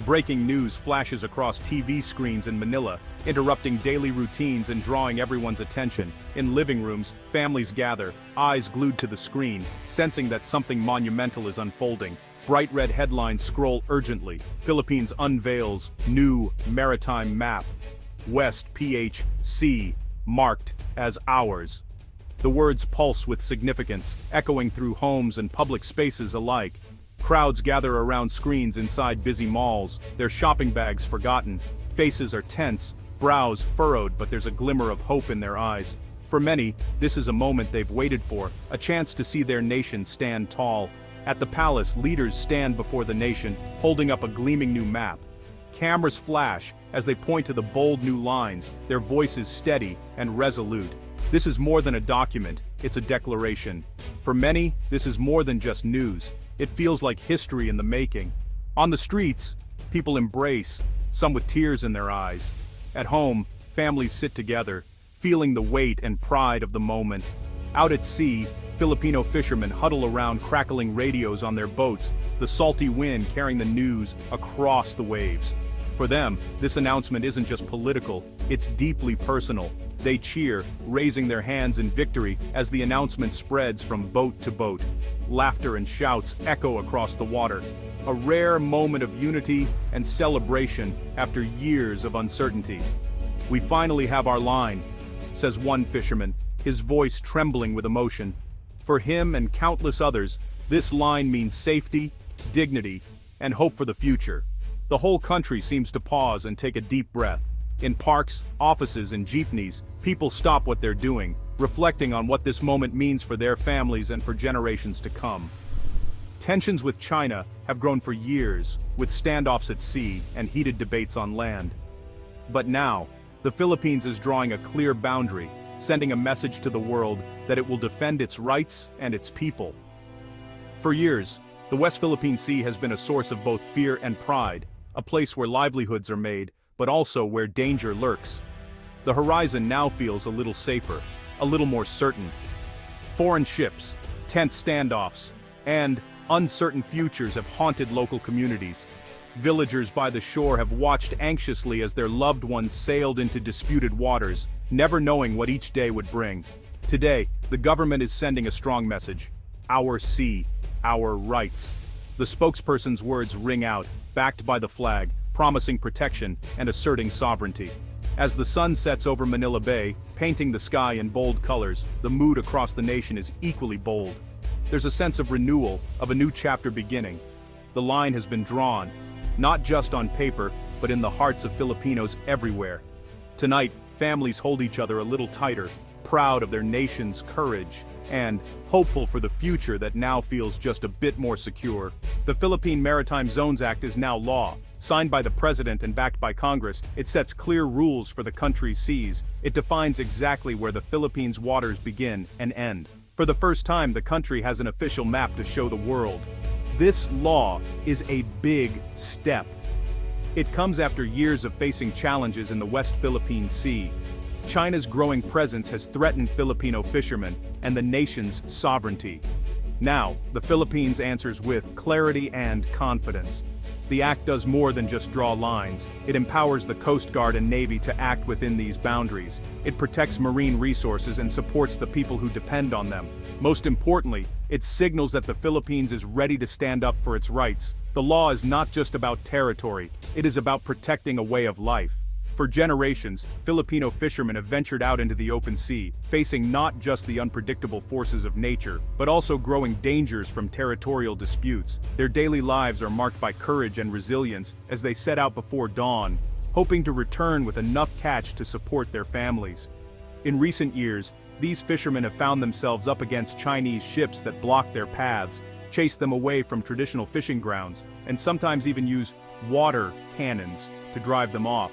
Breaking news flashes across TV screens in Manila, interrupting daily routines and drawing everyone's attention. In living rooms, families gather, eyes glued to the screen, sensing that something monumental is unfolding. Bright red headlines scroll urgently. Philippines unveils new maritime map. West PHC marked as ours. The words pulse with significance, echoing through homes and public spaces alike. Crowds gather around screens inside busy malls, their shopping bags forgotten. Faces are tense, brows furrowed, but there's a glimmer of hope in their eyes. For many, this is a moment they've waited for, a chance to see their nation stand tall. At the palace, leaders stand before the nation, holding up a gleaming new map. Cameras flash as they point to the bold new lines, their voices steady and resolute. This is more than a document, it's a declaration. For many, this is more than just news. It feels like history in the making. On the streets, people embrace, some with tears in their eyes. At home, families sit together, feeling the weight and pride of the moment. Out at sea, Filipino fishermen huddle around crackling radios on their boats, the salty wind carrying the news across the waves. For them, this announcement isn't just political, it's deeply personal. They cheer, raising their hands in victory as the announcement spreads from boat to boat. Laughter and shouts echo across the water. A rare moment of unity and celebration after years of uncertainty. "We finally have our line," says one fisherman, his voice trembling with emotion. For him and countless others, this line means safety, dignity, and hope for the future. The whole country seems to pause and take a deep breath. In parks, offices, and jeepneys, people stop what they're doing, reflecting on what this moment means for their families and for generations to come. Tensions with China have grown for years, with standoffs at sea and heated debates on land. But now, the Philippines is drawing a clear boundary, sending a message to the world that it will defend its rights and its people. For years, the West Philippine Sea has been a source of both fear and pride, a place where livelihoods are made, but also where danger lurks. The horizon now feels a little safer, a little more certain. Foreign ships, tense standoffs, and uncertain futures have haunted local communities. Villagers by the shore have watched anxiously as their loved ones sailed into disputed waters, never knowing what each day would bring. Today, the government is sending a strong message: our sea, our rights. The spokesperson's words ring out, backed by the flag, promising protection and asserting sovereignty. As the sun sets over Manila Bay, painting the sky in bold colors, the mood across the nation is equally bold. There's a sense of renewal, of a new chapter beginning. The line has been drawn, not just on paper, but in the hearts of Filipinos everywhere. Tonight, families hold each other a little tighter, proud of their nation's courage, and hopeful for the future that now feels just a bit more secure. The Philippine Maritime Zones Act is now law. Signed by the President and backed by Congress, it sets clear rules for the country's seas. It defines exactly where the Philippines' waters begin and end. For the first time, the country has an official map to show the world. This law is a big step. It comes after years of facing challenges in the West Philippine Sea. China's growing presence has threatened Filipino fishermen and the nation's sovereignty. Now, the Philippines answers with clarity and confidence. The act does more than just draw lines. It empowers the Coast Guard and Navy to act within these boundaries. It protects marine resources and supports the people who depend on them. Most importantly, it signals that the Philippines is ready to stand up for its rights. The law is not just about territory, it is about protecting a way of life. For generations, Filipino fishermen have ventured out into the open sea, facing not just the unpredictable forces of nature, but also growing dangers from territorial disputes. Their daily lives are marked by courage and resilience as they set out before dawn, hoping to return with enough catch to support their families. In recent years, these fishermen have found themselves up against Chinese ships that block their paths, chase them away from traditional fishing grounds, and sometimes even use water cannons to drive them off.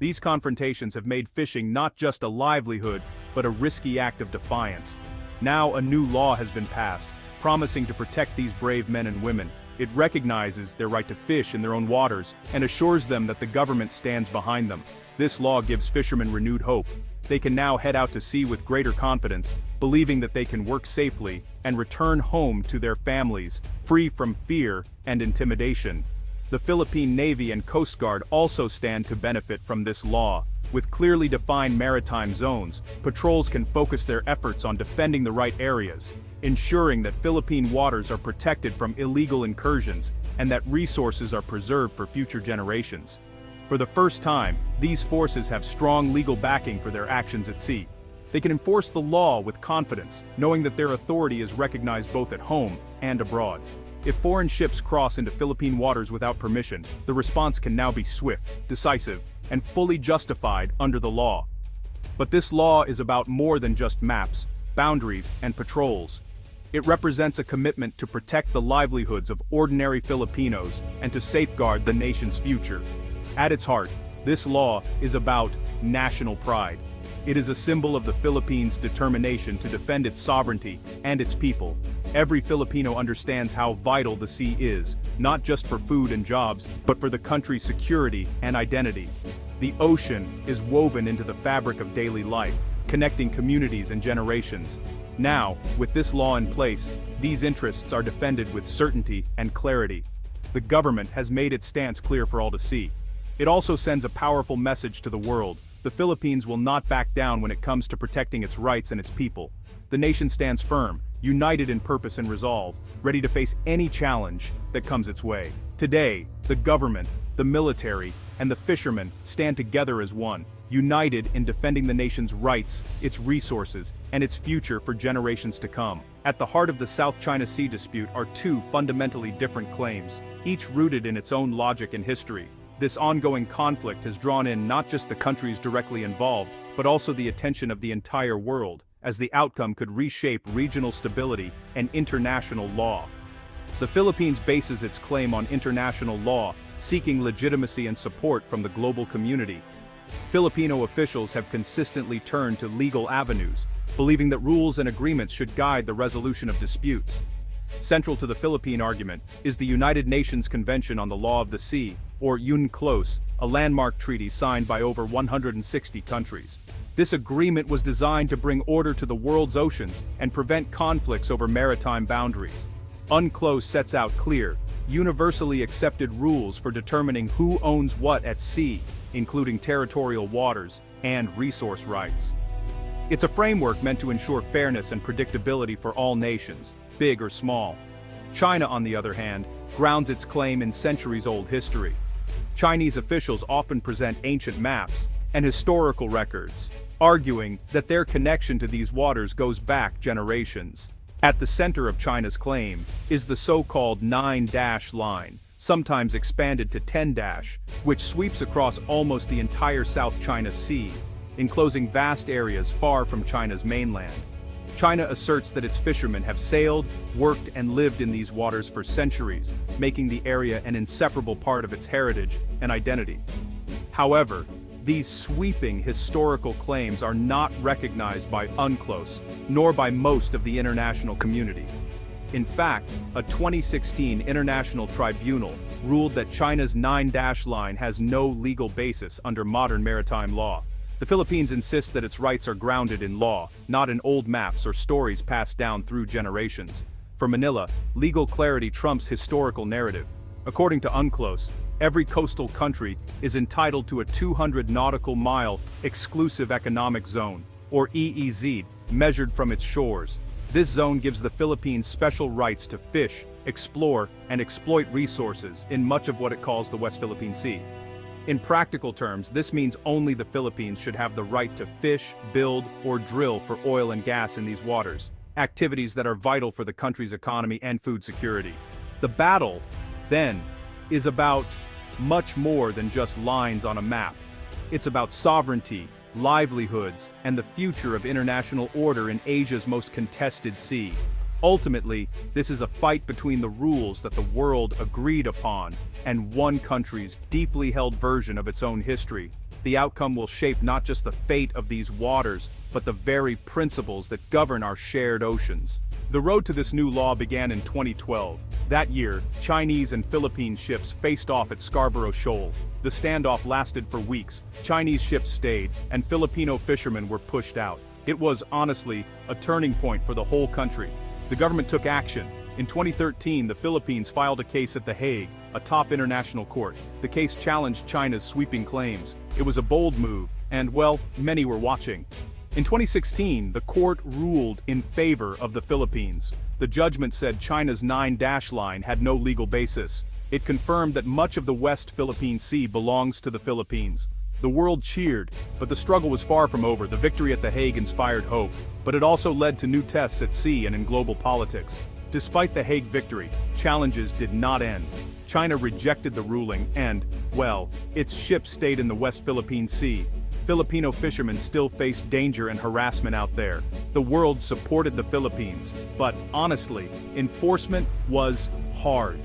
These confrontations have made fishing not just a livelihood, but a risky act of defiance. Now a new law has been passed, promising to protect these brave men and women. It recognizes their right to fish in their own waters, and assures them that the government stands behind them. This law gives fishermen renewed hope. They can now head out to sea with greater confidence, believing that they can work safely and return home to their families, free from fear and intimidation. The Philippine Navy and Coast Guard also stand to benefit from this law. With clearly defined maritime zones, patrols can focus their efforts on defending the right areas, ensuring that Philippine waters are protected from illegal incursions and that resources are preserved for future generations. For the first time, these forces have strong legal backing for their actions at sea. They can enforce the law with confidence, knowing that their authority is recognized both at home and abroad. If foreign ships cross into Philippine waters without permission, the response can now be swift, decisive, and fully justified under the law. But this law is about more than just maps, boundaries, and patrols. It represents a commitment to protect the livelihoods of ordinary Filipinos and to safeguard the nation's future. At its heart, this law is about national pride. It is a symbol of the Philippines' determination to defend its sovereignty and its people. Every Filipino understands how vital the sea is, not just for food and jobs, but for the country's security and identity. The ocean is woven into the fabric of daily life, connecting communities and generations. Now, with this law in place, these interests are defended with certainty and clarity. The government has made its stance clear for all to see. It also sends a powerful message to the world. The Philippines will not back down when it comes to protecting its rights and its people. The nation stands firm, united in purpose and resolve, ready to face any challenge that comes its way. Today, the government, the military, and the fishermen stand together as one, united in defending the nation's rights, its resources, and its future for generations to come. At the heart of the South China Sea dispute are two fundamentally different claims, each rooted in its own logic and history. This ongoing conflict has drawn in not just the countries directly involved, but also the attention of the entire world, as the outcome could reshape regional stability and international law. The Philippines bases its claim on international law, seeking legitimacy and support from the global community. Filipino officials have consistently turned to legal avenues, believing that rules and agreements should guide the resolution of disputes. Central to the Philippine argument is the United Nations Convention on the Law of the Sea, or UNCLOS, a landmark treaty signed by over 160 countries. This agreement was designed to bring order to the world's oceans and prevent conflicts over maritime boundaries. UNCLOS sets out clear, universally accepted rules for determining who owns what at sea, including territorial waters and resource rights. It's a framework meant to ensure fairness and predictability for all nations, big or small. China, on the other hand, grounds its claim in centuries-old history. Chinese officials often present ancient maps and historical records, arguing that their connection to these waters goes back generations. At the center of China's claim is the so-called 9-dash line, sometimes expanded to 10-dash, which sweeps across almost the entire South China Sea, enclosing vast areas far from China's mainland. China asserts that its fishermen have sailed, worked, and lived in these waters for centuries, making the area an inseparable part of its heritage and identity. However, these sweeping historical claims are not recognized by UNCLOS, nor by most of the international community. In fact, a 2016 international tribunal ruled that China's 9-dash line has no legal basis under modern maritime law. The Philippines insists that its rights are grounded in law, not in old maps or stories passed down through generations. For Manila, legal clarity trumps historical narrative. According to UNCLOS, every coastal country is entitled to a 200 nautical mile exclusive economic zone, or EEZ, measured from its shores. This zone gives the Philippines special rights to fish, explore, and exploit resources in much of what it calls the West Philippine Sea. In practical terms, this means only the Philippines should have the right to fish, build, or drill for oil and gas in these waters, activities that are vital for the country's economy and food security. The battle, then, is about much more than just lines on a map. It's about sovereignty, livelihoods, and the future of international order in Asia's most contested sea. Ultimately, this is a fight between the rules that the world agreed upon and one country's deeply held version of its own history. The outcome will shape not just the fate of these waters, but the very principles that govern our shared oceans. The road to this new law began in 2012. That year, Chinese and Philippine ships faced off at Scarborough Shoal. The standoff lasted for weeks. Chinese ships stayed, and Filipino fishermen were pushed out. It was, honestly, a turning point for the whole country. The government took action. In 2013, the Philippines filed a case at The Hague, a top international court. The case challenged China's sweeping claims. It was a bold move, and well, many were watching. In 2016, the court ruled in favor of the Philippines. The judgment said China's 9-dash line had no legal basis. It confirmed that much of the West Philippine Sea belongs to the Philippines. The world cheered, but the struggle was far from over. The victory at The Hague inspired hope, but it also led to new tests at sea and in global politics. Despite the Hague victory, challenges did not end. China rejected the ruling and, well, its ships stayed in the West Philippine Sea. Filipino fishermen still face danger and harassment out there. The world supported the Philippines, but honestly, enforcement was hard.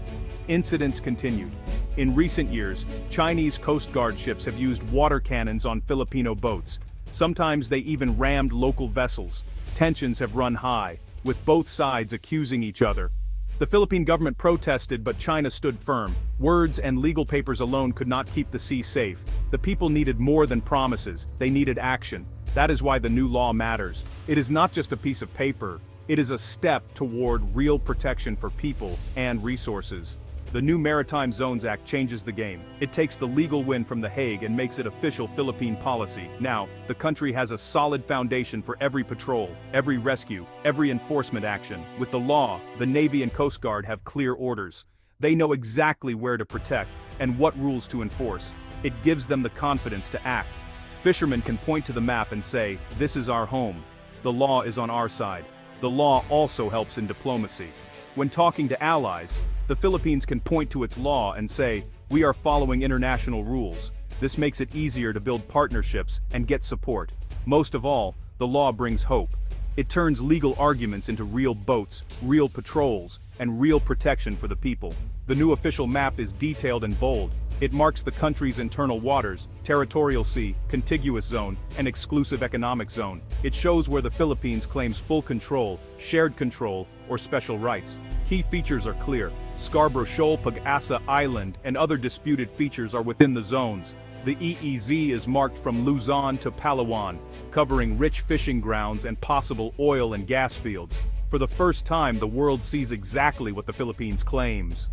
Incidents continued. In recent years, Chinese Coast Guard ships have used water cannons on Filipino boats. Sometimes they even rammed local vessels. Tensions have run high, with both sides accusing each other. The Philippine government protested, but China stood firm. Words and legal papers alone could not keep the sea safe. The people needed more than promises, they needed action. That is why the new law matters. It is not just a piece of paper, it is a step toward real protection for people and resources. The new Maritime Zones Act changes the game. It takes the legal win from The Hague and makes it official Philippine policy. Now, the country has a solid foundation for every patrol, every rescue, every enforcement action. With the law, the Navy and Coast Guard have clear orders. They know exactly where to protect and what rules to enforce. It gives them the confidence to act. Fishermen can point to the map and say, "This is our home. The law is on our side." The law also helps in diplomacy. When talking to allies, the Philippines can point to its law and say, "We are following international rules." This makes it easier to build partnerships and get support. Most of all, the law brings hope. It turns legal arguments into real boats, real patrols, and real protection for the people. The new official map is detailed and bold. It marks the country's internal waters, territorial sea, contiguous zone, and exclusive economic zone. It shows where the Philippines claims full control, shared control, or special rights. Key features are clear. Scarborough Shoal, Pag-asa Island, and other disputed features are within the zones. The EEZ is marked from Luzon to Palawan, covering rich fishing grounds and possible oil and gas fields. For the first time, the world sees exactly what the Philippines claims.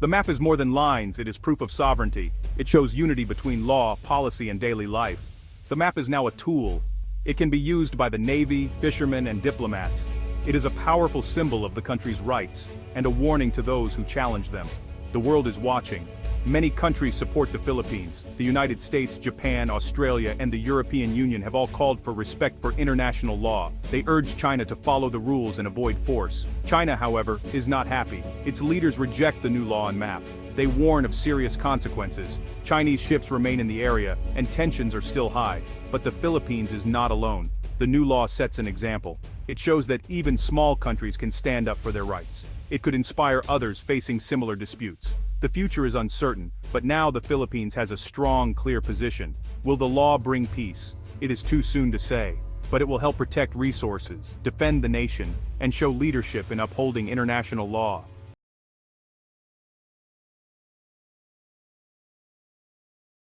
The map is more than lines, it is proof of sovereignty. It shows unity between law, policy, and daily life. The map is now a tool. It can be used by the Navy, fishermen, and diplomats. It is a powerful symbol of the country's rights, and a warning to those who challenge them. The world is watching. Many countries support the Philippines. The United States, Japan, Australia, and the European Union have all called for respect for international law. They urge China to follow the rules and avoid force. China, however, is not happy. Its leaders reject the new law and map. They warn of serious consequences. Chinese ships remain in the area, and tensions are still high. But the Philippines is not alone. The new law sets an example. It shows that even small countries can stand up for their rights. It could inspire others facing similar disputes. The future is uncertain, but now the Philippines has a strong, clear position. Will the law bring peace? It is too soon to say, but it will help protect resources, defend the nation, and show leadership in upholding international law.